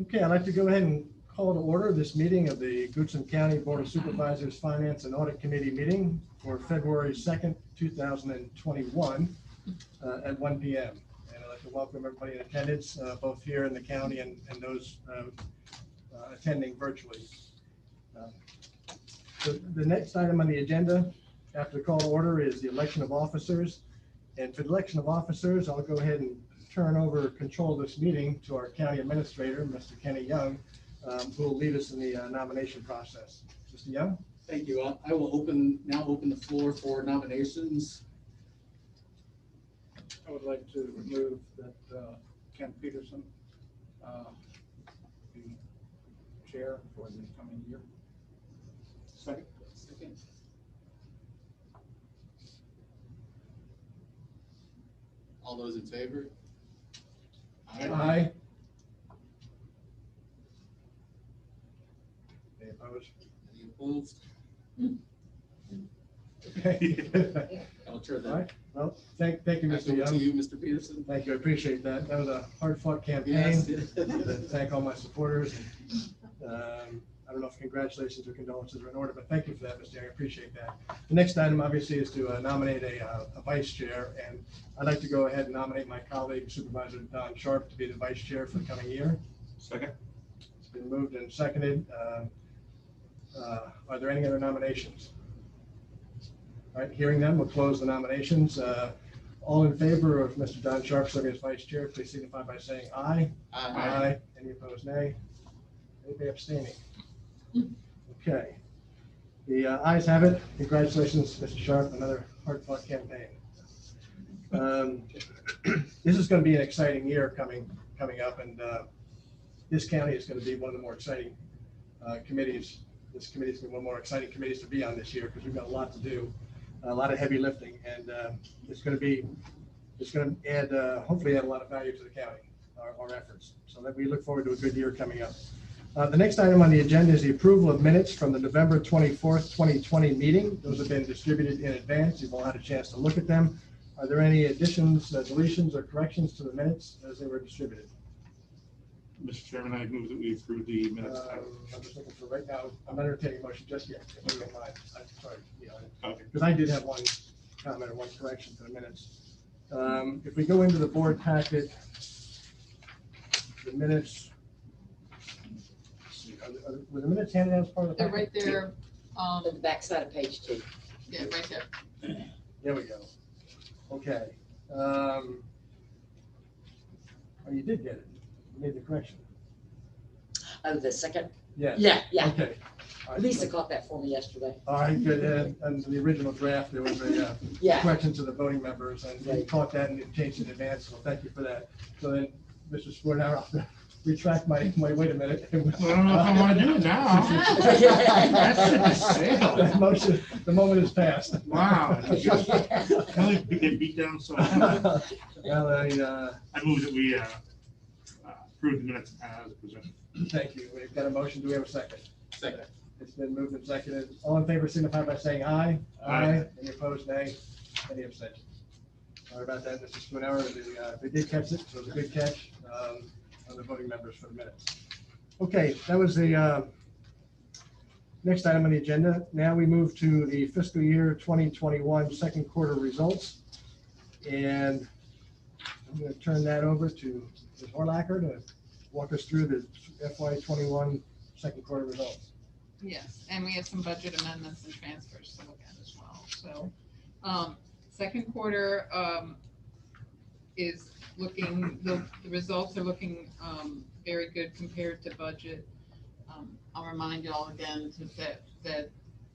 Okay, I'd like to go ahead and call to order this meeting of the Goodson County Board of Supervisors Finance and Audit Committee meeting for February 2nd, 2021 at 1 p.m. And I'd like to welcome everybody in attendance, both here in the county and those attending virtually. The next item on the agenda after the call to order is the election of officers. And for the election of officers, I'll go ahead and turn over control of this meeting to our county administrator, Mr. Kenny Young, who will lead us in the nomination process. Mr. Young? Thank you. I will now open the floor for nominations. I would like to move that Ken Peterson be chair for the coming year. Second. All those in favor? Aye. Any opposed? Any opposed? Okay. I'll turn All that right. Well, thank you, back Mr. over to Young. you, Mr. Peterson. Thank you. I appreciate that. That was a hard-fought campaign. Yes. Thank all my supporters. I don't know if congratulations or condolences are in order, but thank you for that, Mr. Young. I appreciate that. The next item, obviously, is to nominate a vice chair, and I'd like to go ahead and nominate my colleague, Supervisor Don Sharp, to be the vice chair for the coming year. Second. It's been moved and seconded. Are there any other nominations? All right, hearing none, we'll close the nominations. All in favor of Mr. Don Sharp serving as vice chair, please signify by saying aye. Aye. Any opposed, nay? Anybody abstaining? Okay. The ayes have it. Congratulations, Mr. Sharp, another hard-fought campaign. This is going to be an exciting year coming up, and this county is going to be one of the more exciting committees. This committee is going to be one of the more exciting committees to be on this year because we've got a lot to do, a lot of heavy lifting, and it's going to add, hopefully add a lot of value to the county, our efforts. So that we look forward to a good year coming up. The next item on the agenda is the approval of minutes from the November 24th, 2020 meeting. Those have been distributed in advance. You've all had a chance to look at them. Are there any additions, deletions, or corrections to the minutes as they were distributed? Mr. Chairman, I move that we approve the minutes. I'm just looking for right now. I'm not entertaining a motion just yet. If you don't mind. I'm sorry. Okay. Because I did have one comment or one correction to the minutes. If we go into the board packet, the minutes. Were the minutes handed out as part of the They're packet? right there. On the back side of page 2. Yeah, right there. There we go. Okay. Oh, you did get it. You made the correction. Oh, the second? Yes. Yeah. Okay. All right. Lisa caught that for me yesterday. All right, good. And the original draft, there was a Yeah. correction to the voting members, and we Right. caught that and it changed in advance, so thank you for that. So then, Mr. Sporthour, I'll retract my, wait a minute. I don't know if I want to do it now. That's The motion, the moment is passed. Wow. Really get beat down so hard. Well, I move that we approve the minutes as presented. thank you. We've got a motion. Do we have a second? Second. It's been moved and seconded. All in favor signify by saying aye. Aye. Any opposed, nay? Any abstentions? Sorry about that, Mr. Spoonhour. They did catch it, so it was a good catch on the voting members for the minutes. Okay, that was the next item on the agenda. Now we move to the fiscal year 2021 second quarter results. And I'm going to turn that over to Ms. Horlacher to walk us through the FY21 second quarter results. Yes, and we have some budget amendments and transfers to look at as well. So, second quarter is looking, the results are looking very good compared to budget. I'll remind you all again that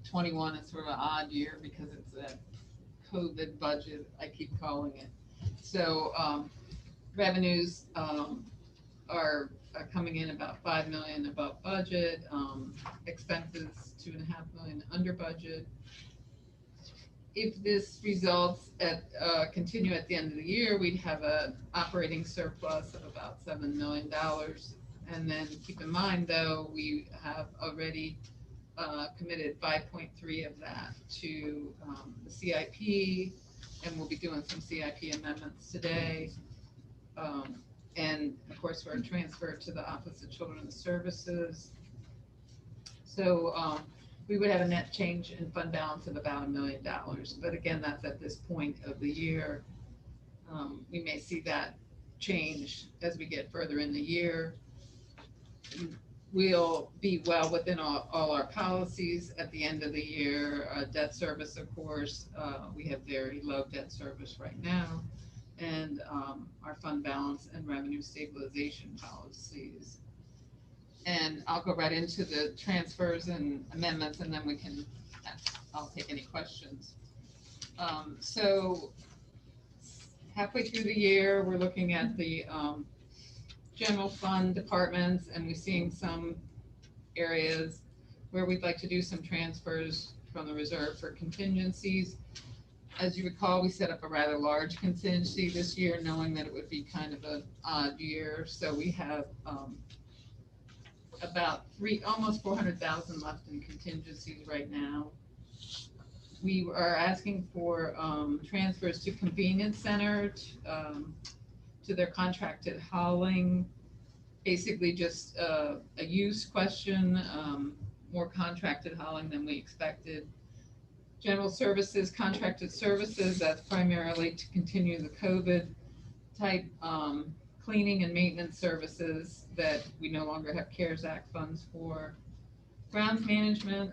21 is sort of an odd year because it's a COVID budget, I keep calling it. So revenues are coming in about $5 million above budget, expenses $2.5 million under budget. If this results at continue at the end of the year, we'd have an operating surplus of about $7 million. And then keep in mind, though, we have already committed 5.3 of that to the CIP, and we'll be doing some CIP amendments today. And of course, we're transferred to the Office of Children's Services. So we would have a net change in fund balance of about $1 million. But again, that's at this point of the year. We may see that change as we get further in the year. We'll be well within all our policies at the end of the year. Debt service, of course, we have very low debt service right now. And our fund balance and revenue stabilization policies. And I'll go right into the transfers and amendments, and then I'll take any questions. So halfway through the year, we're looking at the general fund departments, and we're seeing some areas where we'd like to do some transfers from the reserve for contingencies. As you recall, we set up a rather large contingency this year, knowing that it would be kind of an odd year. So we have about almost 400,000 left in contingencies right now. We are asking for transfers to convenience center, to their contracted hauling, basically just a use question, more contracted hauling than we expected. General services, contracted services, that's primarily to continue the COVID type cleaning and maintenance services that we no longer have CARES Act funds for. Grounds management,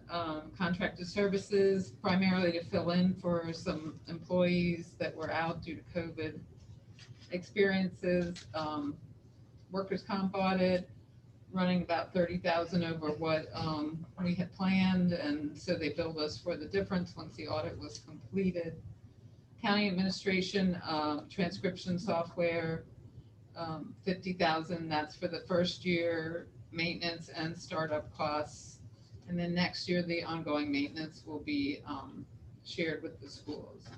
contracted services, primarily to fill in for some employees that were out due to COVID. Experiences, workers' comp audit, running about 30,000 over what we had planned, and so they billed us for the difference once the audit was completed. County administration, transcription software, 50,000. That's for the first year maintenance and startup costs, and then next year the ongoing maintenance will be shared with the schools.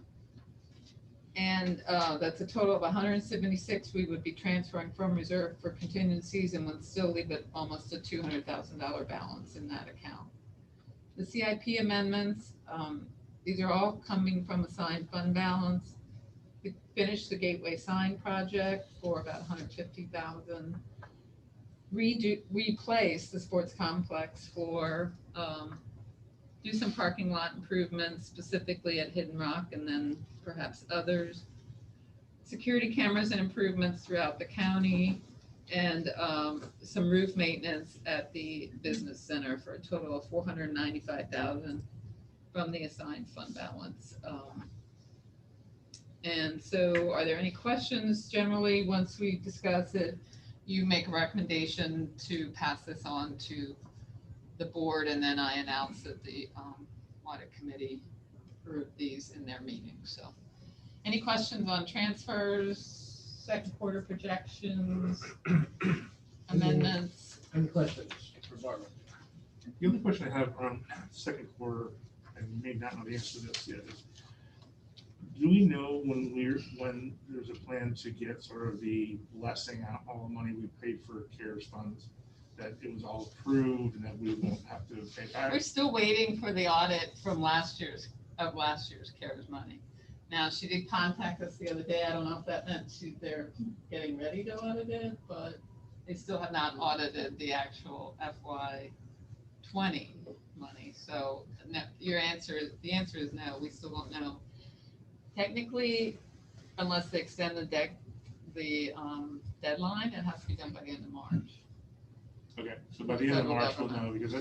And that's a total of 176 we would be transferring from reserve for contingencies, and would still leave it almost a $200,000 balance in that account. The CIP amendments, these are all coming from assigned fund balance. We finished the Gateway Sign project for about 150,000. Replace the sports complex for do some parking lot improvements, specifically at Hidden Rock, and then perhaps others. Security cameras and improvements throughout the county, and some roof maintenance at the business center for a total of 495,000 from the assigned fund balance. And so are there any questions? Generally, once we discuss it, you make a recommendation to pass this on to the board, and then I announce that the audit committee approved these in their meeting. So any questions on transfers, second quarter projections, amendments? Any questions for Barbara? The only question I have on second quarter, and you may not know the answer to this yet, is do we know when there's a plan to get sort of the blessing on all the money we paid for CARES funds, that it was all approved and that we won't have to pay back? We're still waiting for the audit from last year's CARES money. Now, she did contact us the other day. I don't know if that meant they're getting ready to audit it, but they still have not audited the actual FY20 money. So no, the answer is no. We still don't know. Technically, unless they extend the deadline, it has to be done by the end of March. Okay, so by the end of March, we'll know, because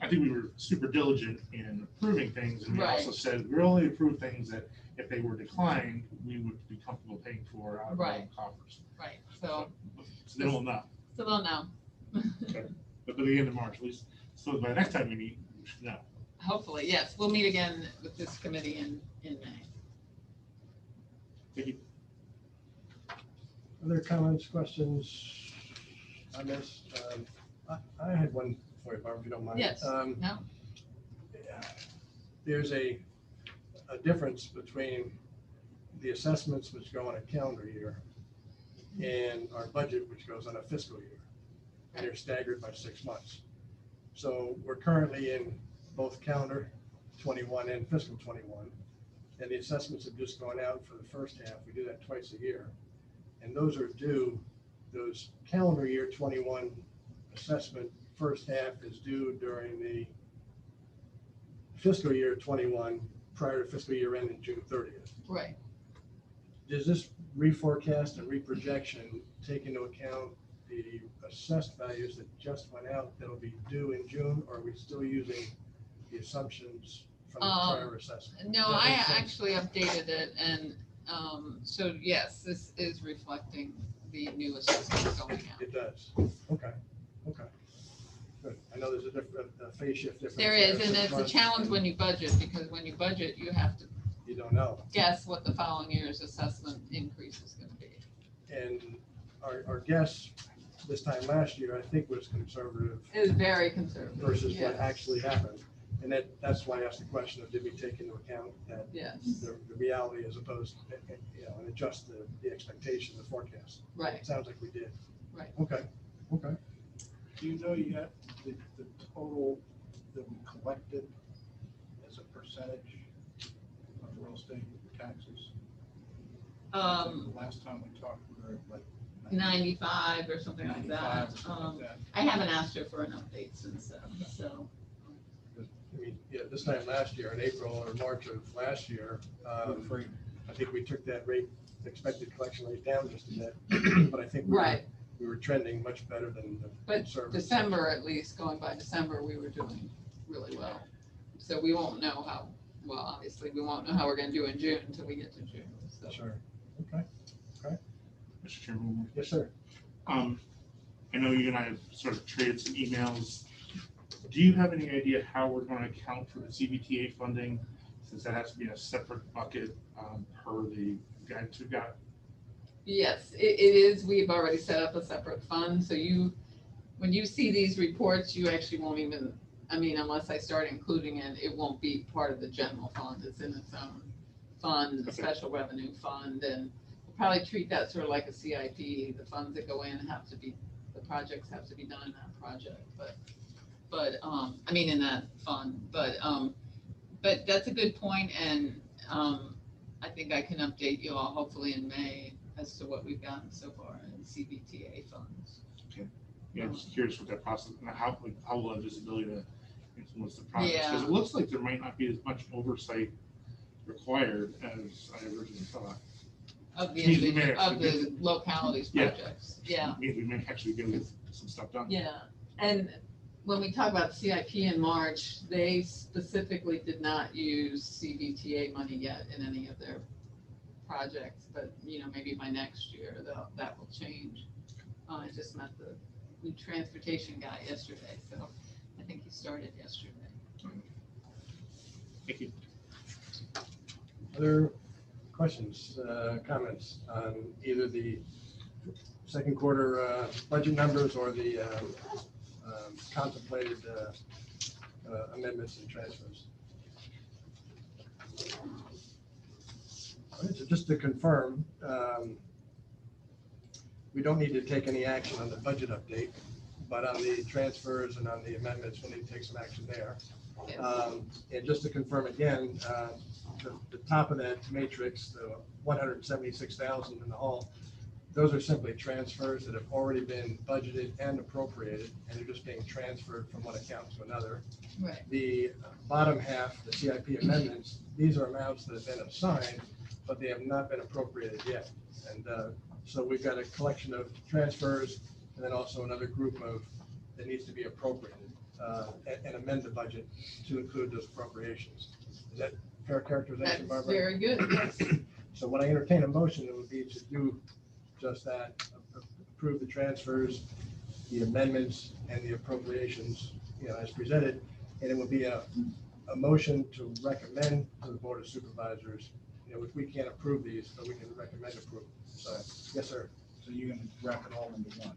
I think we were super diligent in approving things, and we Right. also said we only approve things that if they were declined, we would be comfortable paying for out of our own Right. coffers. Right. So then we'll know. still don't know. But by the end of March, at least, so by the next time we meet, we should know. Hopefully, yes. We'll meet again with this committee in May. Thank you. Other comments, questions on this? I had one for you, Barbara, if you don't mind. Yes. No? There's a difference between the assessments which go on a calendar year and our budget, which goes on a fiscal year. And they're staggered by 6 months. So we're currently in both calendar 21 and fiscal 21. And the assessments have just gone out for the first half. We do that twice a year. And those are due those calendar year 21 assessment first half is due during the fiscal year 21 prior to fiscal year ending June 30th. Right. Does this reforecast and reprojection take into account the assessed values that just went out that'll be due in June, or are we still using the assumptions from the prior assessment? No, Does that I make sense? actually updated it, and so yes, this is reflecting the new assessment going out. It does. Okay. Good. I know there's a phase shift difference. There is, and 6 it's a months, challenge and when you budget, because when you budget, you have to you don't know. guess what the following year's assessment increase is gonna be. And our guess this time last year, I think, was conservative It is very conservative. versus what Yes. actually happened. And that's why I asked the question of, did we take into account that Yes, the reality as opposed to, and adjust the expectation, the forecast? right. It sounds like we did. Right. Okay. Do you know yet the total that we collected as a percentage of real estate taxes? The last time we talked, we were at like 95 or something like 95 that. or something like that. I haven't asked her for an update since then, so. I mean, yeah, this time last year, in April or March of last year, Free. I think we took that rate, expected collection rate down just a bit. But I think Right, we were trending much better than the but conservative. December, at least, going by December, we were doing really well. So we won't know how, well, obviously, we won't know how we're gonna do in June until we get to June, so. Sure. Okay. Mr. Chairman, Yes, sir. I know you and I have sort of traded some emails. Do you have any idea how we're going to account for the CBTA funding, since that has to be in a separate bucket per the guidance we've got? Yes, it is. We've already set up a separate fund, so when you see these reports, you actually won't even, I mean, unless I start including it, it won't be part of the general fund. It's in its own fund, the Okay. special revenue fund, and we'll probably treat that sort of like a CIP. The funds that go in have to be, the projects have to be done in that project, but, I mean, in that fund, but that's a good point, and, I think I can update you all hopefully in May as to what we've gotten so far in CBTA funds. Yeah, I'm just curious what that process, and how will have visibility to influence the process? Because Yeah. it looks like there might not be as much oversight required as I originally thought. Of the, Means we may of actually the localities Yeah. projects, yeah. Means we may actually get some stuff done. Yeah, and when we talk about CIP in March, they specifically did not use CBTA money yet in any of their projects, but, maybe by next year, that will change. I just met the new transportation guy yesterday, so I think he started yesterday. Thank you. Other questions, comments on either the second quarter budget numbers or the contemplated amendments and transfers? All right, so just to confirm, we don't need to take any action on the budget update, but on the transfers and on the amendments, we'll need to take some action there. And just to confirm again, the top of that matrix, the 176,000 in the hall, those are simply transfers that have already been budgeted and appropriated, and they're just being transferred from one account to another. Right, The bottom half, the CIP amendments, these are amounts that have been assigned, but they have not been appropriated yet. And so we've got a collection of transfers, and then also another group of, that needs to be appropriated and amend the budget to include those appropriations. Is that fair characterization, that's Barbara? very good, yes. So when I entertain a motion, it would be to do just that, approve the transfers, the amendments, and the appropriations, as presented. And it would be a motion to recommend to the Board of Supervisors, which we can't approve these, but we can recommend approval. So, yes, sir. So you're gonna wrap it all into one?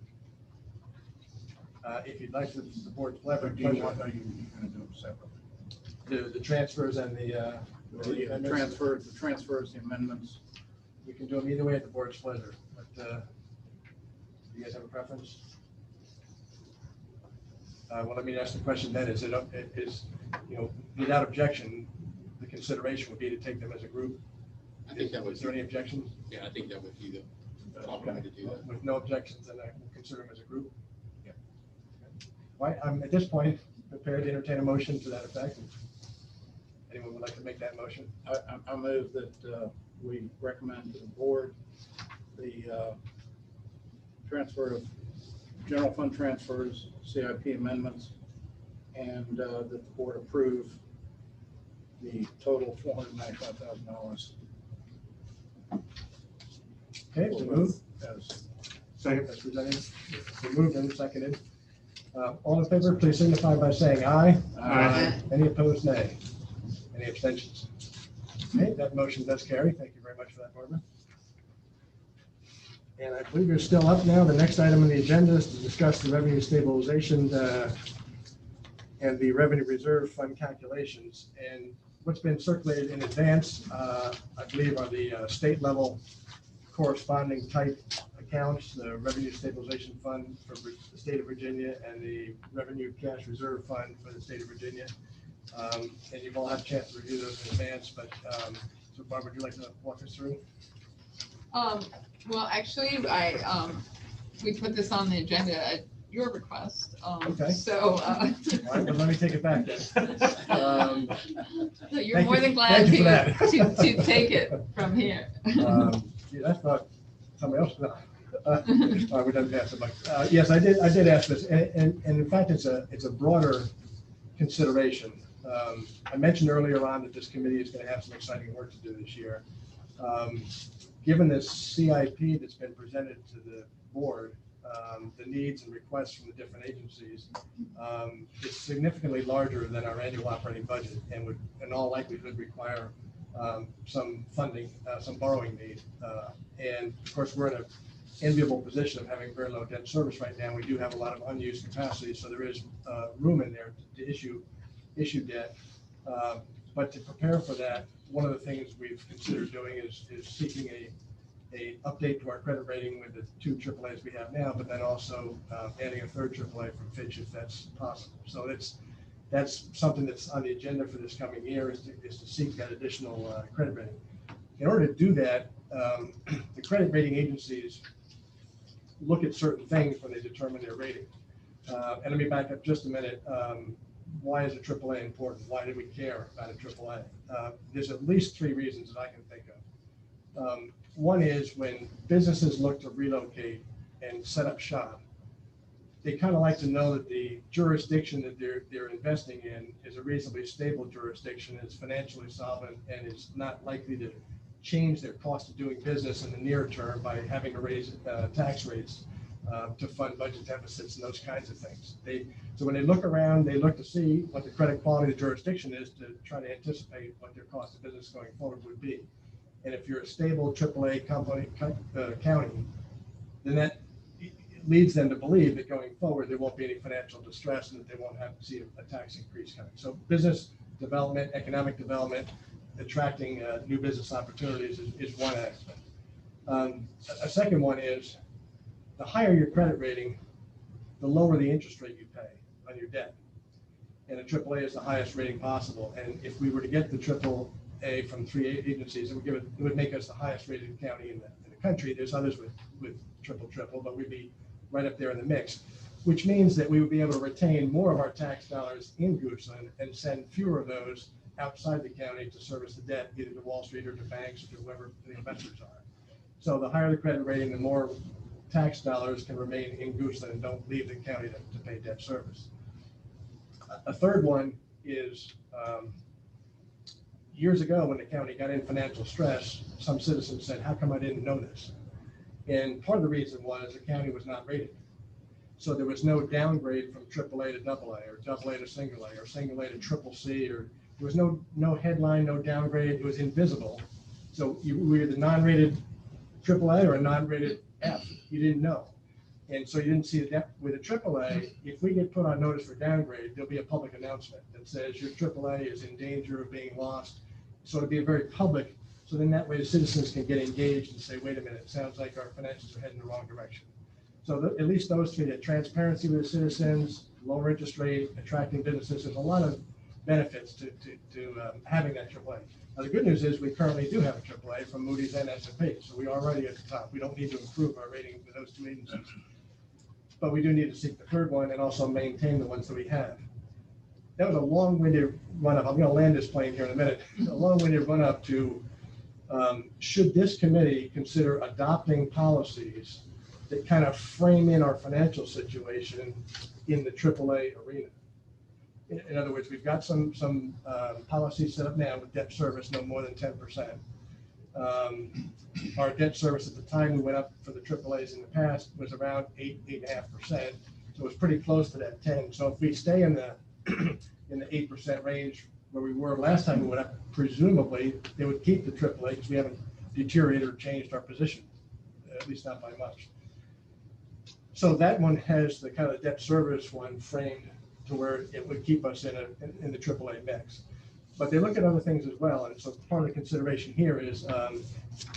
If you'd like, the board's Or pleasure. do you want, are you gonna do them separately? The transfers and the The amendments, transfers, the amendments. we can do them either way at the board's pleasure. But do you guys have a preference? Well, let me ask the question then, is, without objection, the consideration would be to take them as a group? I think that would, Is there any objection? yeah, I think that would be I'm going to do that. With no objections, then I will consider them as a group. Yeah. Right, I'm at this point prepared to entertain a motion to that effect. Anyone would like to make that motion? I move that we recommend to the board the transfer of general fund transfers, CIP amendments, and that the board approve the total $495,000. Okay, so moved. As Second. As presented. So moved and seconded. All in favor, please signify by saying aye. Aye. Any opposed, nay. Any abstentions? Okay, that motion does carry. Thank you very much for that, Barbara. And I believe you're still up now. The next item on the agenda is to discuss the revenue stabilization and the revenue reserve fund calculations. And what's been circulated in advance, I believe, are the state level corresponding type accounts, the revenue stabilization fund for the state of Virginia and the revenue cash reserve fund for the state of Virginia. And you've all had a chance to review those in advance, but so Barbara, would you like to walk us through? Well, actually, we put this on the agenda at your request. Okay. So, All right, but let me take it back then. so you're Thank more you- than glad thank you for that. to take it from here. Gee, that's not somebody else. No. All right, we don't pass it. Yes, I did ask this, and in fact, it's a broader consideration. I mentioned earlier on that this committee is going to have some exciting work to do this year. Given this CIP that's been presented to the board, the needs and requests from the different agencies, it's significantly larger than our annual operating budget and would in all likelihood require some funding, some borrowing need. And of course, we're in an enviable position of having very low debt service right now. We do have a lot of unused capacity, so there is room in there to issue debt. But to prepare for that, one of the things we've considered doing is seeking a update to our credit rating with the 2 AAAs we have now, but then also adding a 3rd AAA from Fitch if that's possible. So that's something that's on the agenda for this coming year is to seek that additional credit rating. In order to do that, the credit rating agencies look at certain things when they determine their rating. And let me back up just a minute. Why is a AAA important? Why do we care about a AAA? There's at least 3 reasons that I can think of. One is when businesses look to relocate and set up shop, they kind of like to know that the jurisdiction that they're investing in is a reasonably stable jurisdiction, is financially solvent, and is not likely to change their cost of doing business in the near term by having to raise tax rates to fund budget deficits and those kinds of things. So when they look around, they look to see what the credit quality of the jurisdiction is to try to anticipate what their cost of business going forward would be. And if you're a stable AAA county, then that leads them to believe that going forward, there won't be any financial distress and that they won't have to see a tax increase coming. So business development, economic development, attracting new business opportunities is one aspect. A second one is the higher your credit rating, the lower the interest rate you pay on your debt. And a AAA is the highest rating possible. And if we were to get the AAA from 3 agencies, it would make us the highest rated county in the country. There's others with triple, but we'd be right up there in the mix, which means that we would be able to retain more of our tax dollars in Goochland and send fewer of those outside the county to service the debt, either to Wall Street or to banks or to whoever the investors are. So the higher the credit rating, the more tax dollars can remain in Goochland and don't leave the county to pay debt service. A third one is years ago when the county got in financial stress, some citizens said, how come I didn't know this? And part of the reason was the county was not rated. So there was no downgrade from AAA to AA or AA to single A or single A to triple C, or there was no headline, no downgrade. It was invisible. So you were either non-rated AAA or a non-rated F. You didn't know. And so you didn't see that with a AAA. If we get put on notice for downgrade, there'll be a public announcement that says your AAA is in danger of being lost. So it'll be a very public. So then that way the citizens can get engaged and say, wait a minute, it sounds like our finances are heading the wrong direction. So at least those 3, the transparency with the citizens, lower interest rate, attracting businesses. There's a lot of benefits to having that AAA. Now, the good news is we currently do have a AAA from Moody's and S&P, so we are already at the top. We don't need to improve our rating with those two agencies. But we do need to seek the third one and also maintain the ones that we have. That was a long-winded run-up. I'm going to land this plane here in a minute. A long-winded run-up to should this committee consider adopting policies that kind of frame in our financial situation in the AAA arena. In other words, we've got some policies set up now with debt service no more than 10%. Our debt service at the time we went up for the AAAs in the past was around 8.5%. So it was pretty close to that 10. So if we stay in the 8% range where we were last time we went up, presumably they would keep the AAA because we haven't deteriorated or changed our position, at least not by much. So that one has the kind of debt service one framed to where it would keep us in the AAA mix. But they look at other things as well. And so part of the consideration here is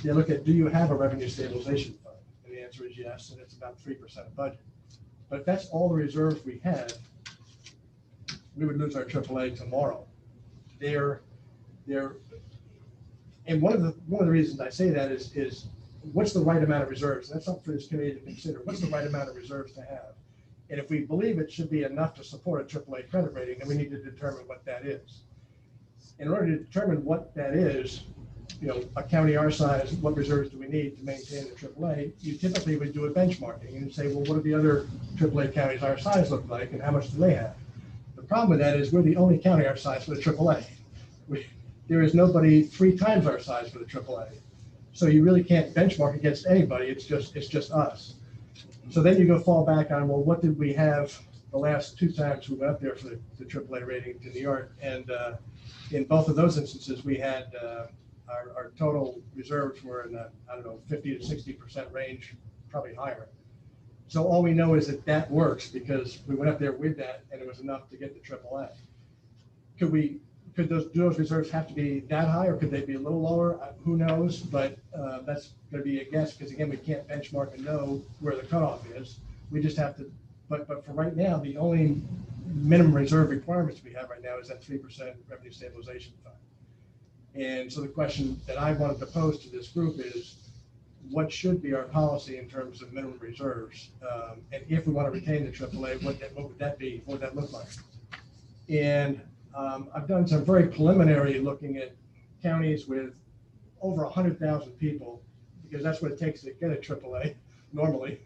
they look at, do you have a revenue stabilization fund? And the answer is yes, and it's about 3% of budget. But if that's all the reserves we have, we would lose our AAA tomorrow. And one of the reasons I say that is what's the right amount of reserves? And that's up for this committee to consider. What's the right amount of reserves to have? And if we believe it should be enough to support a AAA credit rating, then we need to determine what that is. In order to determine what that is, a county our size, what reserves do we need to maintain the AAA? You typically would do a benchmarking and say, well, what do the other AAA counties our size look like, and how much do they have? The problem with that is we're the only county our size for the AAA. There is nobody 3 times our size for the AAA. So you really can't benchmark against anybody. It's just us. So then you go fall back on, well, what did we have the last 2 times we went up there for the AAA rating to New York? And in both of those instances, we had our total reserves were in the, 50 to 60% range, probably higher. So all we know is that works because we went up there with that and it was enough to get the AAA. Do those reserves have to be that high, or could they be a little lower? Who knows? But that's going to be a guess because, again, we can't benchmark and know where the cutoff is. We just have to. But for right now, the only minimum reserve requirements we have right now is that 3% revenue stabilization fund. And so the question that I wanted to pose to this group is, what should be our policy in terms of minimum reserves? And if we want to retain the AAA, what would that be? What would that look like? And I've done some very preliminary looking at counties with over 100,000 people, because that's what it takes to get a AAA normally.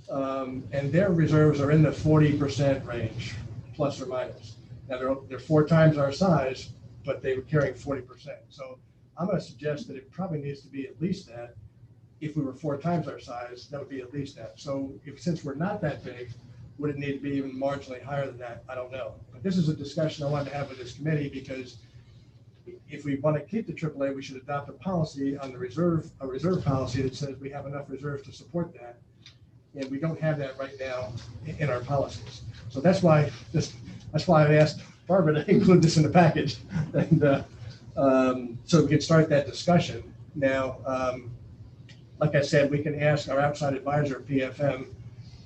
And their reserves are in the 40% range, plus or minus. Now they're 4 times our size, but they were carrying 40%. So I'm going to suggest that it probably needs to be at least that. If we were 4 times our size, that would be at least that. So since we're not that big, would it need to be even marginally higher than that? I don't know. But this is a discussion I wanted to have with this committee, because if we want to keep the AAA, we should adopt a policy on the reserve policy that says we have enough reserves to support that. And we don't have that right now in our policies. So that's why I asked Barbara to include this in the package. And so we can start that discussion. Now, like I said, we can ask our outside advisor, PFM,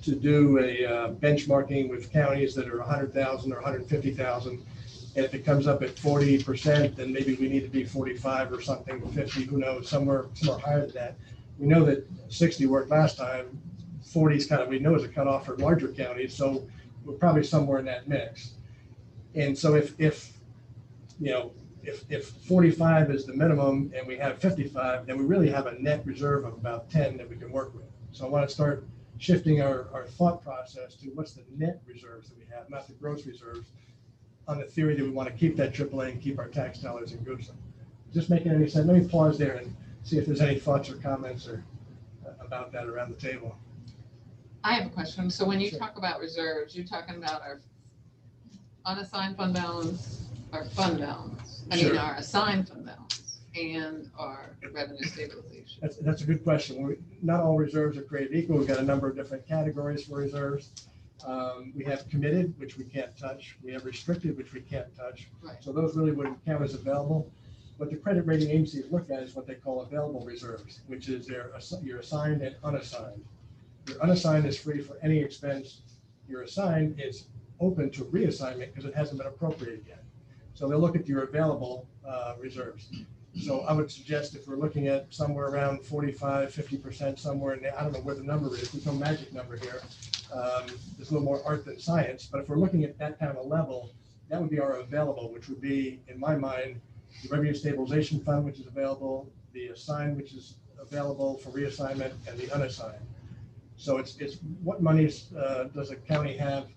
to do a benchmarking with counties that are 100,000 or 150,000. And if it comes up at 40%, then maybe we need to be 45 or something, 50, who knows, somewhere higher than that. We know that 60 worked last time. 40 is kind of, we know, is a cutoff for larger counties. So we're probably somewhere in that mix. And so if 45 is the minimum and we have 55, then we really have a net reserve of about 10 that we can work with. So I want to start shifting our thought process to what's the net reserves that we have, not the gross reserves, on the theory that we want to keep that AAA and keep our tax dollars in good. Just making any sense? Let me pause there and see if there's any thoughts or comments or about that around the table. I have a question. So when you Sure. talk about reserves, you're talking about our unassigned fund balance, our fund balance, Sure. our assigned fund balance, and our revenue stabilization. That's a good question. Not all reserves are created equal. We've got a number of different categories for reserves. We have committed, which we can't touch. We have restricted, which we can't touch. Right. So those really wouldn't count as available. What the credit rating agencies look at is what they call available reserves, which is your assigned and unassigned. Your unassigned is free for any expense. Your assigned is open to reassignment because it hasn't been appropriated yet. So they'll look at your available reserves. So I would suggest if we're looking at somewhere around 45, 50%, somewhere in there, I don't know where the number is, there's no magic number here. There's a little more art than science, but if we're looking at that kind of a level, that would be our available, which would be, in my mind, the revenue stabilization fund, which is available, the assigned, which is available for reassignment, and the unassigned. So it's what monies does a county have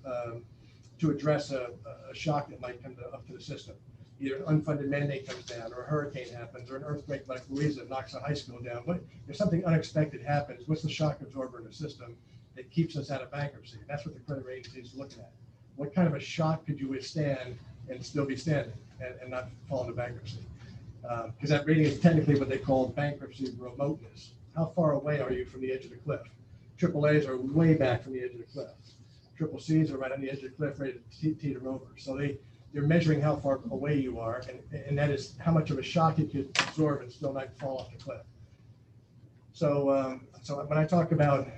to address a shock that might come up to the system? Either an unfunded mandate comes down, or a hurricane happens, or an earthquake like Louisa knocks a high school down. If something unexpected happens, what's the shock absorber in the system that keeps us out of bankruptcy? That's what the credit rating agency is looking at. What kind of a shock could you withstand and still be standing and not fall into bankruptcy? Because that rating is technically what they call bankruptcy remoteness. How far away are you from the edge of the cliff? AAAs are way back from the edge of the cliff. Triple Cs are right on the edge of the cliff, ready to teeter over. So they're measuring how far away you are, and that is how much of a shock you could absorb and still not fall off the cliff. So, so when I talk about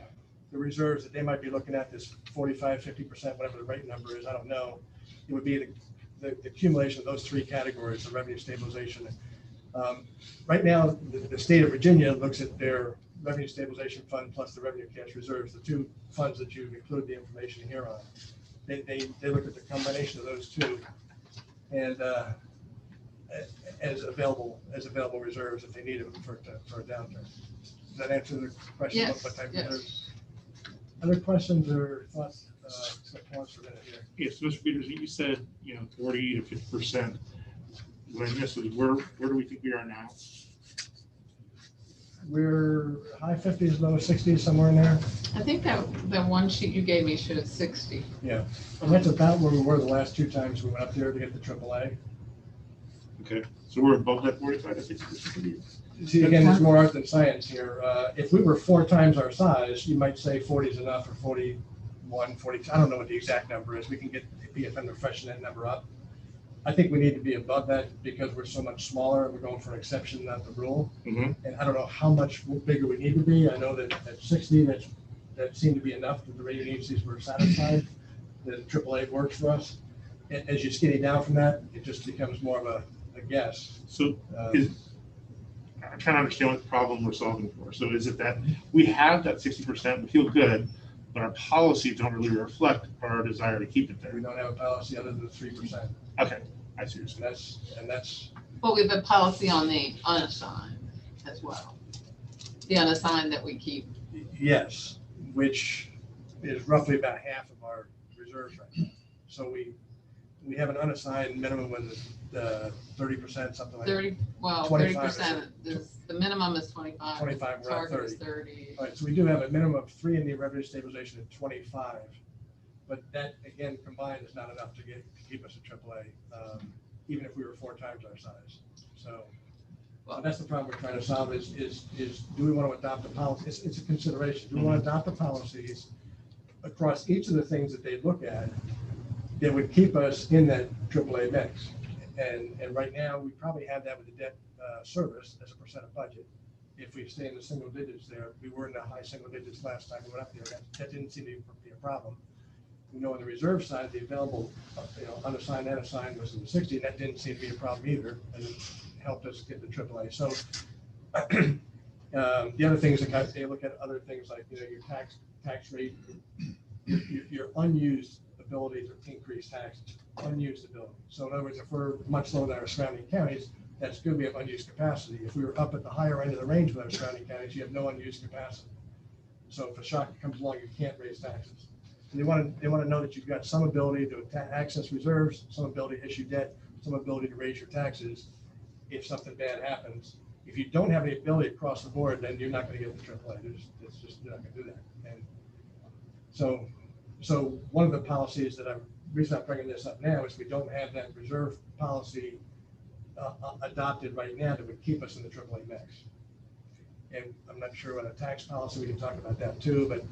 the reserves that they might be looking at, this 45, 50%, whatever the rate number is, I don't know. It would be the accumulation of those three categories, the revenue stabilization. Right now, the state of Virginia looks at their revenue stabilization fund plus the revenue cash reserves, the two funds that you include the information here on. They look at the combination of those two and as available reserves if they need them for a downturn. Does that answer the question? Yes, What type of yes. reserves? Other questions or thoughts? Pause for a minute here. Yes, Mr. Peters, you said, 40 to 50%. What I missed was where do we think we are now? We're high 50s, low 60s, somewhere in there. I think that one sheet you gave me showed 60. Yeah, and that's about where we were the last two times we went up there to get the AAA. Okay, so we're above that 45 to 60%. See, again, there's more art than science here. If we were 4 times our size, you might say 40 is enough, or 41, 42. I don't know what the exact number is. We can get PFM to freshen that number up. I think we need to be above that because we're so much smaller. We're going for an exception, not the rule. Mm-hmm. And I don't know how much bigger we need to be. I know that at 60, that seemed to be enough that the rating agencies were satisfied that AAA works for us. As you skinny down from that, it just becomes more of a guess. So I'm trying to understand what the problem we're solving for. So is it that we have that 60%, we feel good, but our policies don't really reflect our desire to keep it We there? don't have a policy other than 3%. Okay, I see what you're saying. And that's Well, we have a policy on the unassigned as well. The unassigned that we keep. yes, which is roughly about half of our reserves right now. So we have an unassigned minimum with the 30%, something like that. 30, well, 25 30% is, the minimum is 25. 25, we're at Target 30. is 30. All right, so we do have a minimum of 3 in the revenue stabilization at 25, but that again combined is not enough to keep us at AAA, even if we were 4 times our size. So that's the problem we're trying to solve is do we want to adopt a policy? It's a consideration. Do we want to adopt the policies across each of the things that they look at that would keep us in that AAA mix? And right now, we probably have that with the debt service as a percent of budget. If we stay in the single digits there, we were in the high single digits last time we went up there. That didn't seem to be a problem. We know on the reserve side, the available, unassigned and assigned was in the 60, and that didn't seem to be a problem either, and it helped us get the AAA. So the other things that they look at other things like your tax rate, your unused ability to increase taxes, unused ability. So in other words, if we're much lower than our surrounding counties, that's good. We have unused capacity. If we were up at the higher end of the range with our surrounding counties, you have no unused capacity. So if a shock comes along, you can't raise taxes. And they want to know that you've got some ability to access reserves, some ability to issue debt, some ability to raise your taxes if something bad happens. If you don't have any ability across the board, then you're not going to get the AAA. It's just you're not going to do that. And so one of the policies that reason I'm bringing this up now is we don't have that reserve policy adopted right now that would keep us in the AAA mix. And I'm not sure what a tax policy, we can talk about that too, but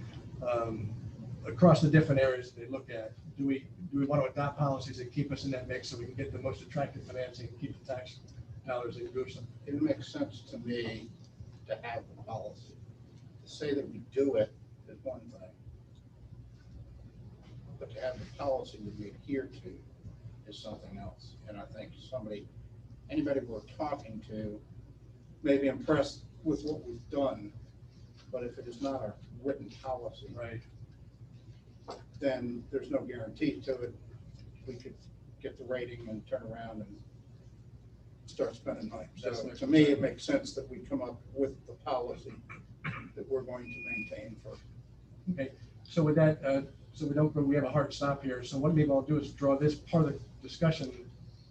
across the different areas they look at, do we want to adopt policies that keep us in that mix so we can get the most attractive financing and keep the tax dollars in Jerusalem? It makes sense to me to have the policy. To say that we do it is one thing, but to have the policy that we adhere to is something else. And I think anybody we're talking to may be impressed with what we've done, but if it is not a written policy, Right. then there's no guarantee to it. We could get the rating and turn around and start spending money. So to me, it makes sense that we come up with the policy that we're going to maintain for. Okay, so with that, so we have a hard stop here. So what maybe I'll do is draw this part of the discussion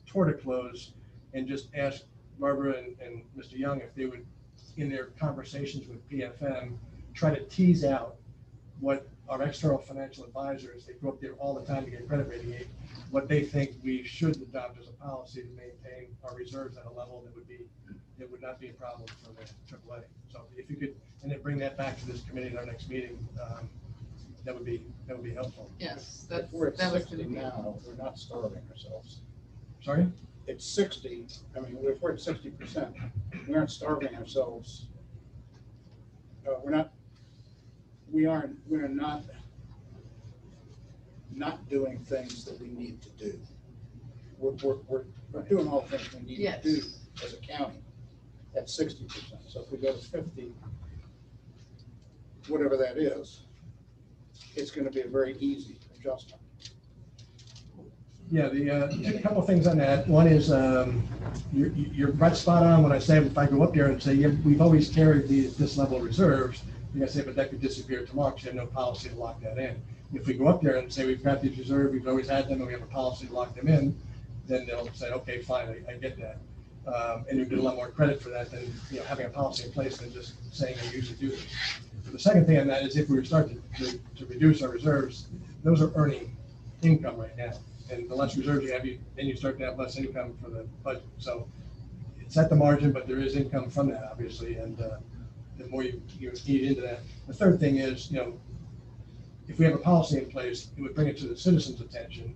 toward a close and just ask Barbara and Mr. Young if they would, in their conversations with PFM, try to tease out what our external financial advisors, they go up there all the time to get credit rating aid, what they think we should adopt as a policy to maintain our reserves at a level that would not be a problem for the AAA. So if you could, and then bring that back to this committee at our next meeting, that would be helpful. Yes, If we're at that was 60 now, we're not starving ourselves. Sorry? It's 60, I mean, if we're at 60%, we aren't starving ourselves. We are not doing things that we need to do. We're doing all the things we need to do as a county at 60%. So if we go to 50, whatever that is, it's going to be a very easy adjustment. Yeah, a couple of things on that. One is, you're right spot on when I say, if I go up there and say, yeah, we've always carried this level of reserves, you're gonna say, but that could disappear tomorrow because you have no policy to lock that in. If we go up there and say, we've got these reserves, we've always had them, and we have a policy to lock them in, then they'll say, okay, fine, I get that. And you get a lot more credit for that than, having a policy in place than just saying I usually do this. The second thing on that is if we start to reduce our reserves, those are earning income right now. And the less reserves you have, then you start to have less income for the budget. So it's at the margin, but there is income from that, obviously, and the more you eat into that. The third thing is, if we have a policy in place, it would bring it to the citizens' attention.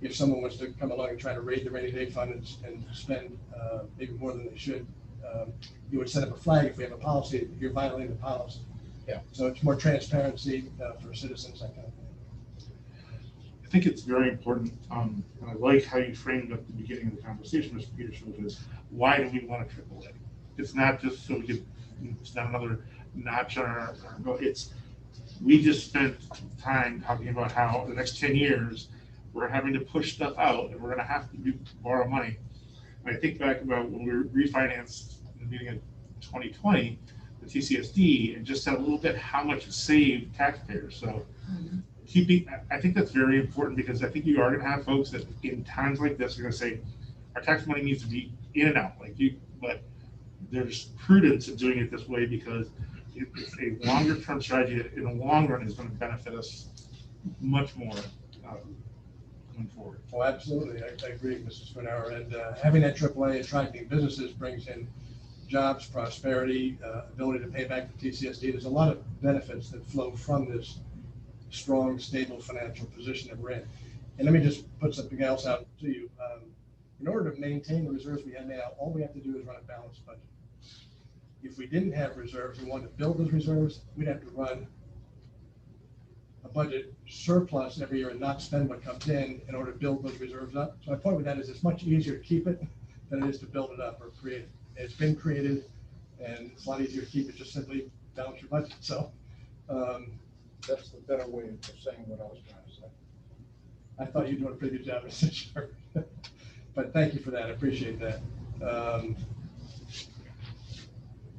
If someone was to come along and try to raid the rainy day fund and spend maybe more than they should, you would set up a flag. If we have a policy, you're violating the policy. Yeah. So it's more transparency for citizens, that kind of thing. I think it's very important, and I like how you framed at the beginning of the conversation, Mr. Peterson, which is why do we want a AAA? It's not just so we can, it's not another notch on our goal. We just spent time talking about how the next 10 years, we're having to push stuff out and we're gonna have to borrow money. And I think back about when we refinanced in the beginning of 2020, the TCSD, and just said a little bit how much it saved taxpayers. So I think that's very important because I think you are gonna have folks that in times like this are gonna say, our tax money needs to be in and out, but there's prudence in doing it this way because it's a longer term strategy that in the long run is gonna benefit us much more going forward. Oh, absolutely. I agree, Mrs. Finauer. And having that AAA attracting businesses brings in jobs, prosperity, ability to pay back the TCSD. There's a lot of benefits that flow from this strong, stable financial position that we're in. And let me just put something else out to you. In order to maintain the reserves we have now, all we have to do is run a balanced budget. If we didn't have reserves, we wanted to build those reserves, we'd have to run a budget surplus every year and not spend what comes in order to build those reserves up. So my point with that is it's much easier to keep it than it is to build it up or create it. It's been created and it's a lot easier to keep it, just simply balance your budget. So that's the better way of saying what I was trying to say. I thought you were doing a pretty good job, Mr. Chair. But thank you for that. I appreciate that.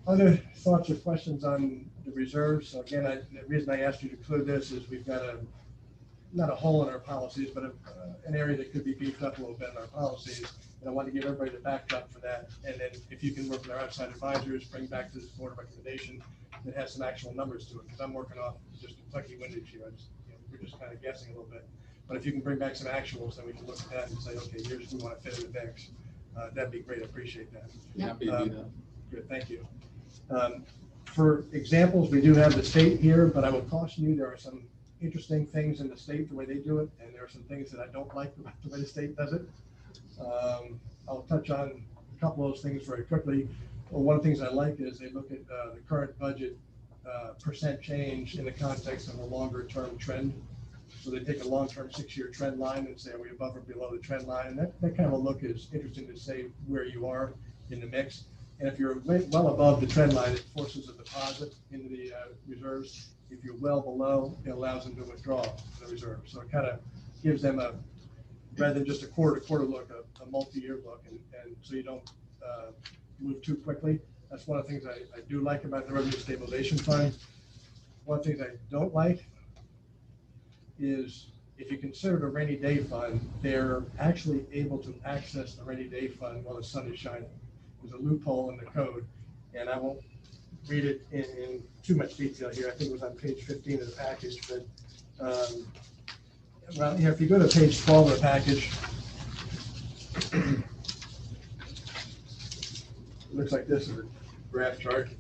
Other thoughts or questions on the reserves? So again, the reason I asked you to include this is we've got not a hole in our policies, but an area that could be beefed up a little bit in our policies. And I want to give everybody the backdrop for that. And then if you can work with our outside advisors, bring back to this board a recommendation that has some actual numbers to it. Because I'm working off just Kentucky windage here. We're just kind of guessing a little bit. But if you can bring back some actuals, then we can look at that and say, okay, here's who we want to fit in the mix. That'd be great. I appreciate that. Happy to do that. Good, thank you. For examples, we do have the state here, but I would caution you, there are some interesting things in the state, the way they do it, and there are some things that I don't like about the way the state does it. I'll touch on a couple of those things very quickly. Well, one of the things I like is they look at the current budget percent change in the context of a longer term trend. So they take a long-term 6-year trend line and say, are we above or below the trend line? And that kind of a look is interesting to say where you are in the mix. And if you're well above the trend line, it forces a deposit into the reserves. If you're well below, it allows them to withdraw the reserves. So it kind of gives them a, rather than just a quarter-to-quarter look, a multi-year look, and so you don't move too quickly. That's one of the things I do like about the Revenue Stabilization Fund. One of the things I don't like is if you consider it a rainy day fund, they're actually able to access the rainy day fund while the sun is shining. There's a loophole in the code, and I won't read it in too much detail here. I think it was on page 15 of the package, but well, if you go to page 12 of the package, it looks like this is a graph chart.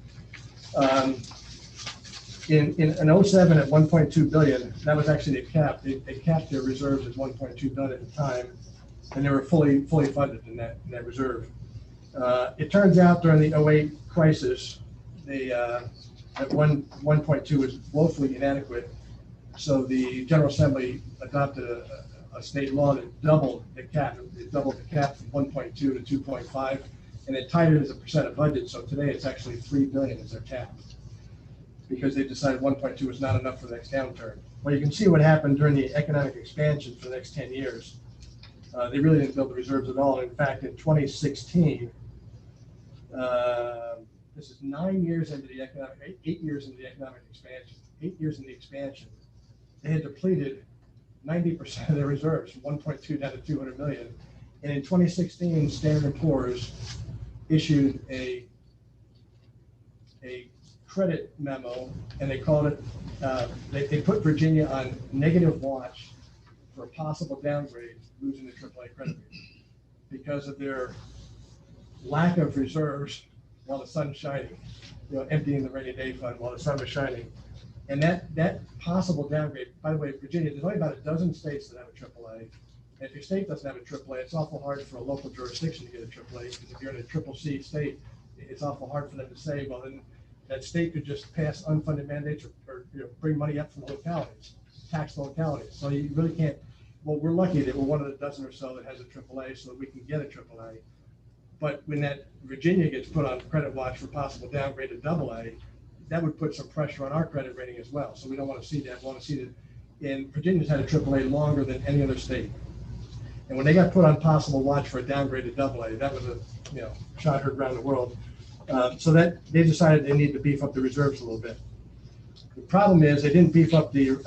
In 07 at 1.2 billion, that was actually a cap. They capped their reserves at 1.2 billion at the time, and they were fully funded in that reserve. It turns out during the 08 crisis, that 1.2 was woefully inadequate. So the General Assembly adopted a state law that doubled the cap. It doubled the cap from 1.2 to 2.5, and it tied it as a percent of budget. So today it's actually 3 billion as their cap, because they decided 1.2 was not enough for the next downturn. Well, you can see what happened during the economic expansion for the next 10 years. They really didn't build the reserves at all. In fact, in 2016, this is 9 years into the economic, 8 years into the economic expansion, 8 years in the expansion, they had depleted 90% of their reserves, from 1.2 down to 200 million. And in 2016, Standard & Poor's issued a credit memo, and they called it, they put Virginia on negative watch for a possible downgrade, losing the AAA credit rating, because of their lack of reserves while the sun's shining, emptying the rainy day fund while the sun was shining. And that possible downgrade, by the way, Virginia, there's only about a dozen states that have a AAA. And if your state doesn't have a AAA, it's awful hard for a local jurisdiction to get a AAA, because if you're in a triple C state, it's awful hard for them to say, well, then that state could just pass unfunded mandates or bring money up from localities, tax localities. So you really can't. Well, we're lucky that we're one of the dozen or so that has a AAA, so that we can get a AAA. But when that Virginia gets put on credit watch for possible downgrade to AA, that would put some pressure on our credit rating as well. So we don't want to see that. We want to see that. And Virginia's had a AAA longer than any other state. And when they got put on possible watch for a downgrade to AA, that was a shot heard around the world. So that they decided they need to beef up the reserves a little bit. The problem is they didn't beef up the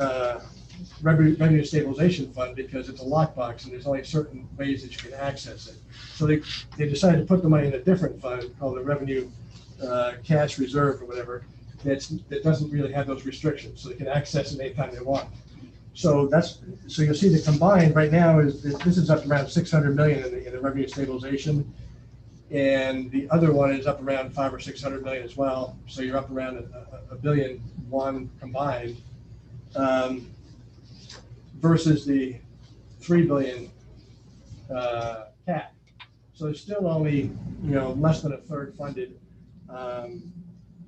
Revenue Stabilization Fund because it's a lockbox and there's only certain ways that you can access it. So they decided to put the money in a different fund called the Revenue Cash Reserve or whatever that doesn't really have those restrictions, so they can access it anytime they want. So you'll see the combined right now is this is up around 600 million in the Revenue Stabilization. And the other one is up around 500 or 600 million as well. So you're up around a billion one combined, versus the 3 billion cap. So it's still only less than a third funded.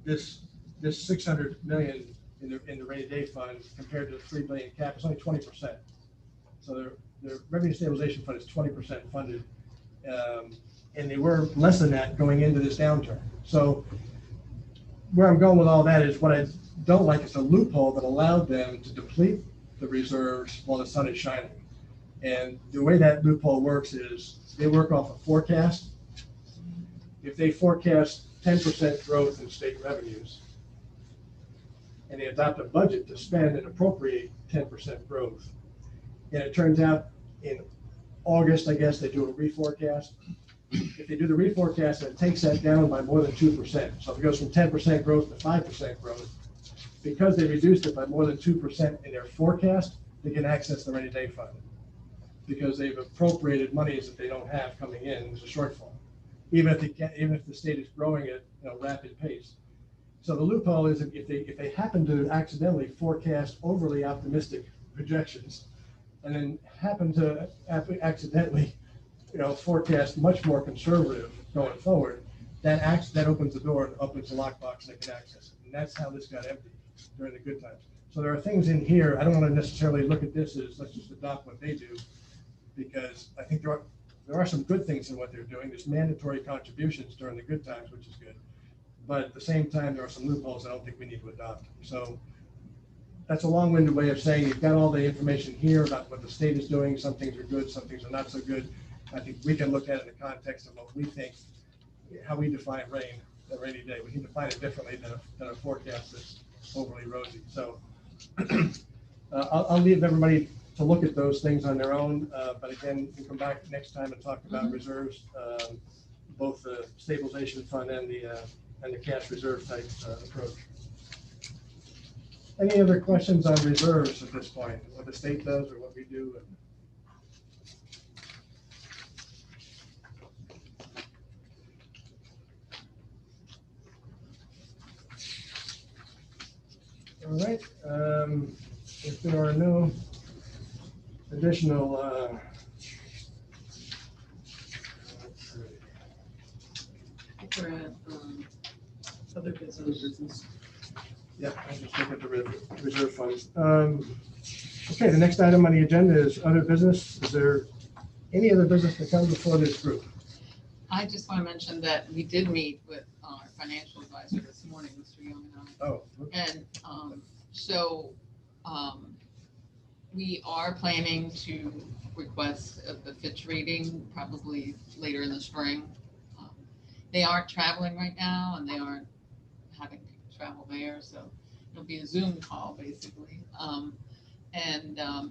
This 600 million in the rainy day fund compared to the 3 billion cap is only 20%. So the Revenue Stabilization Fund is 20% funded. And they were less than that going into this downturn. So where I'm going with all that is what I don't like is the loophole that allowed them to deplete the reserves while the sun is shining. And the way that loophole works is they work off a forecast. If they forecast 10% growth in state revenues, and they adopt a budget to spend and appropriate 10% growth, and it turns out in August, I guess, they do a reforecast. If they do the reforecast and it takes that down by more than 2%, so if it goes from 10% growth to 5% growth, because they reduced it by more than 2% in their forecast, they can access the rainy day fund because they've appropriated monies that they don't have coming in as a shortfall, even if the state is growing at rapid pace. So the loophole is if they happen to accidentally forecast overly optimistic projections, and then happen to accidentally forecast much more conservative going forward, that opens the door and opens the lockbox and they can access it. And that's how this got empty during the good times. So there are things in here, I don't want to necessarily look at this as, let's just adopt what they do, because I think there are some good things in what they're doing. There's mandatory contributions during the good times, which is good. But at the same time, there are some loopholes I don't think we need to adopt. So that's a long-winded way of saying you've got all the information here about what the state is doing. Some things are good, some things are not so good. I think we can look at it in the context of what we think, how we define rain, a rainy day. We can define it differently than a forecast that's overly rosy. So I'll leave everybody to look at those things on their own. But again, we can come back next time and talk about reserves, both the stabilization fund and the cash reserve type approach. Any other questions on reserves at this point? What the state does or what we do? All right. If there are no additional We're at other business. yeah, I just look at the reserve funds. Okay, the next item on the agenda is other business. Is there any other business that comes before this group? I just want to mention that we did meet with our financial advisor this morning, Mr. Young and I. Oh, And so we are planning to request the Fitch rating probably later in the spring. They aren't traveling right now and they aren't having people travel there, so it'll be a Zoom call basically.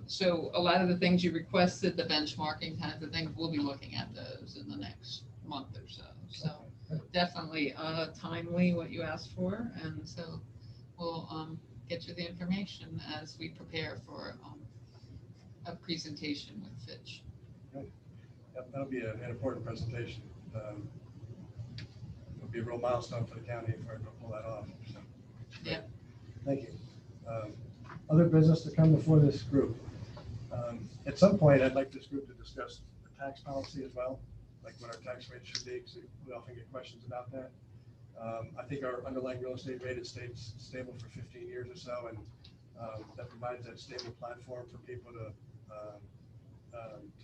So a lot of the things you requested, the benchmarking kinds of things, we'll be looking at those in the next month or so. So definitely timely what you asked for, and so we'll get you the information as we prepare for a presentation with Fitch. Yep, that'll be an important presentation. It'll be a real milestone for the county if we're able to pull that off. So, Yeah. Thank you. Other business to come before this group. At some point, I'd like this group to discuss the tax policy as well, like what our tax rate should be, because we often get questions about that. I think our underlying real estate rate has stayed stable for 15 years or so, and that provides that stable platform for people to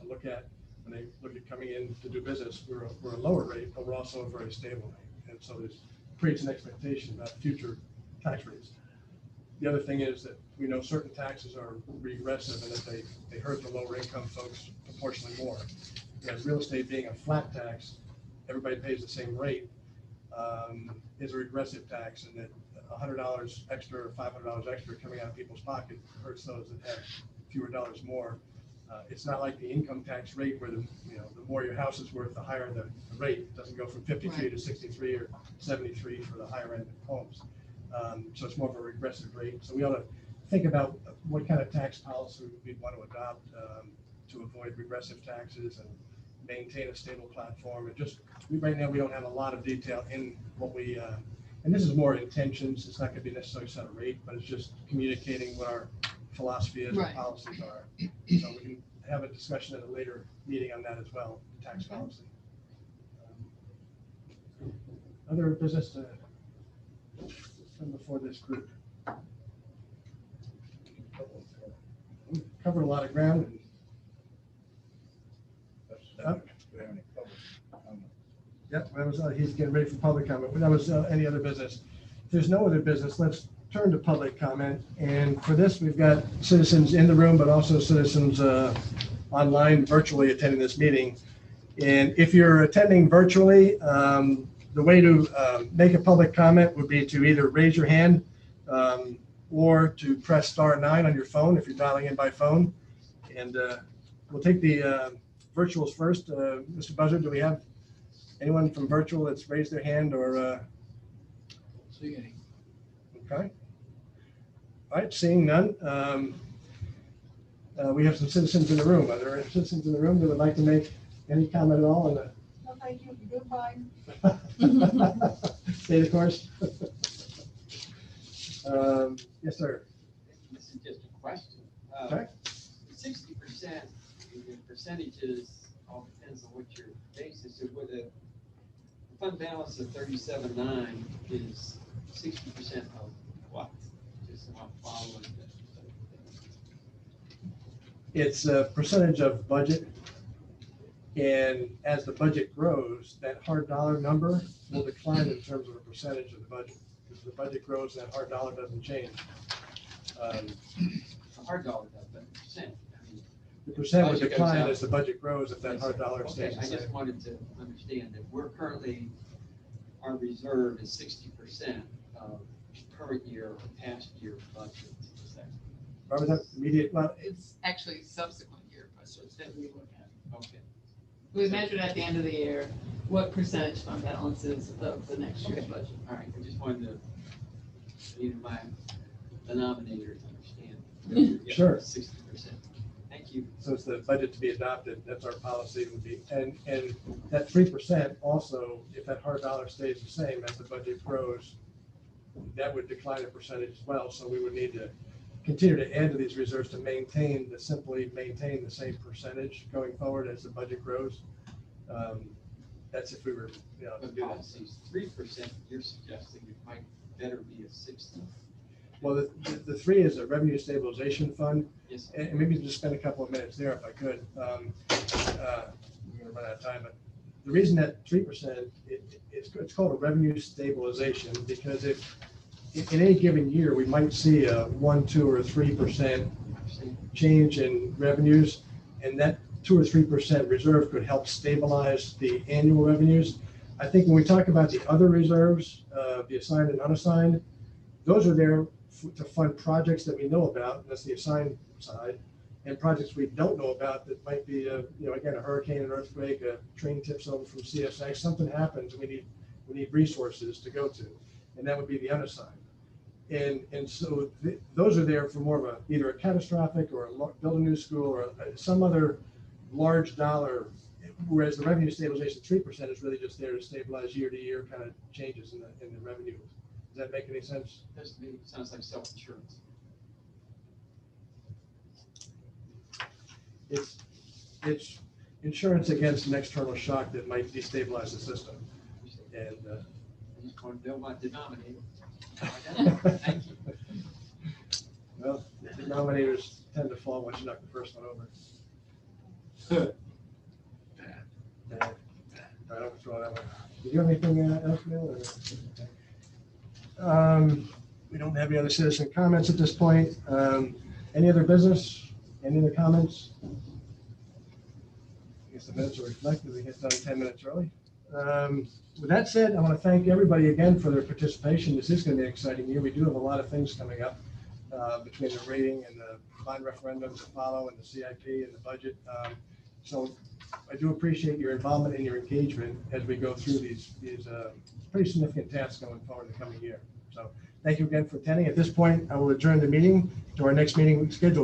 look at when they look at coming in to do business. We're a lower rate, but we're also a very stable rate, and so this creates an expectation about future tax rates. The other thing is that we know certain taxes are regressive and that they hurt the lower income folks proportionally more. Whereas real estate being a flat tax, everybody pays the same rate, is a regressive tax, and that $100 extra or $500 extra coming out of people's pocket hurts those that have fewer dollars more. It's not like the income tax rate where the more your house is worth, the higher the rate. It doesn't go from 53 to 63 or 73 for the higher end homes. So it's more of a regressive rate. So we ought to think about what kind of tax policy we'd want to adopt to avoid regressive taxes and maintain a stable platform. And just right now we don't have a lot of detail in what we and this is more intentions. It's not going to be necessarily set a rate, but it's just communicating what our philosophy is, what policies are. So we can have a discussion at a later meeting on that as well, tax policy. Other business to come before this group. We covered a lot of ground. Yep, that was, he's getting ready for public comment. That was any other business. If there's no other business, let's turn to public comment. And for this, we've got citizens in the room, but also citizens online virtually attending this meeting. And if you're attending virtually, the way to make a public comment would be to either raise your hand or to press *9 on your phone if you're dialing in by phone. And we'll take the virtuals first. Mr. Buzzer, do we have anyone from virtual that's raised their hand or? See any? Okay. All right, seeing none. We have some citizens in the room. Are there any citizens in the room that would like to make any comment at all on that? No, thank you. Goodbye. Stay the course. Yes, sir. This is just a question. Okay. 60%, the percentages all depends on what your basis is. With a fund balance of 37.9 is 60% of what? just so I'm following that. It's a percentage of budget. And as the budget grows, that hard dollar number will decline in terms of a percentage of the budget. Because the budget grows, that hard dollar doesn't change. The hard dollar does, but percent. I mean, The percent would Budget goes decline out. as the budget grows if that hard dollar Okay, stays I the just same. wanted to understand that we're currently, our reserve is 60% of current year or past year budget. Is that Remember that immediate, well, It's actually subsequent year budgets that we look at. okay? We measured at the end of the year what percentage fund balance is of the next year's budget. All right, I just wanted to, even my denominator to understand. Sure. 60%. Thank you. so it's the budget to be adopted, that's our policy would be. And that 3% also, if that hard dollar stays the same as the budget grows, that would decline a percentage as well. So we would need to continue to add to these reserves to simply maintain the same percentage going forward as the budget grows. That's if we were, But policies, 3%, you're suggesting it might better be a 60. well, the 3 is a revenue stabilization fund. Yes, sir. And maybe just spend a couple of minutes there if I could. I'm gonna run out of time, but the reason that 3%, it's called a revenue stabilization, because if in any given year, we might see a 1, 2, or 3% change in revenues, and that 2 or 3% reserve could help stabilize the annual revenues. I think when we talk about the other reserves, the assigned and unassigned, those are there to fund projects that we know about, that's the assigned side, and projects we don't know about that might be, again, a hurricane, an earthquake, a train tips over from CSX, something happens, we need resources to go to, and that would be the unassigned. And so those are there for more of either a catastrophic or build a new school or some other large dollar, whereas the revenue stabilization 3% is really just there to stabilize year to year kind of changes in the revenue. Does that make any sense? That's to me, sounds like self-insurance. It's insurance against an external shock that might destabilize the system. And I just want to know my denominator. Thank you. well, the denominators tend to fall once you knock the first one over. I don't throw that one. Do you have anything else, Bill? We don't have any other citizen comments at this point. Any other business? Any other comments? I guess the minutes are reflected. We get done 10 minutes early. With that said, I want to thank everybody again for their participation. This is going to be an exciting year. We do have a lot of things coming up between the rating and the bond referendum to follow and the CIP and the budget. So I do appreciate your involvement and your engagement as we go through these pretty significant tasks going forward in the coming year. So thank you again for attending. At this point, I will adjourn the meeting to our next meeting scheduled.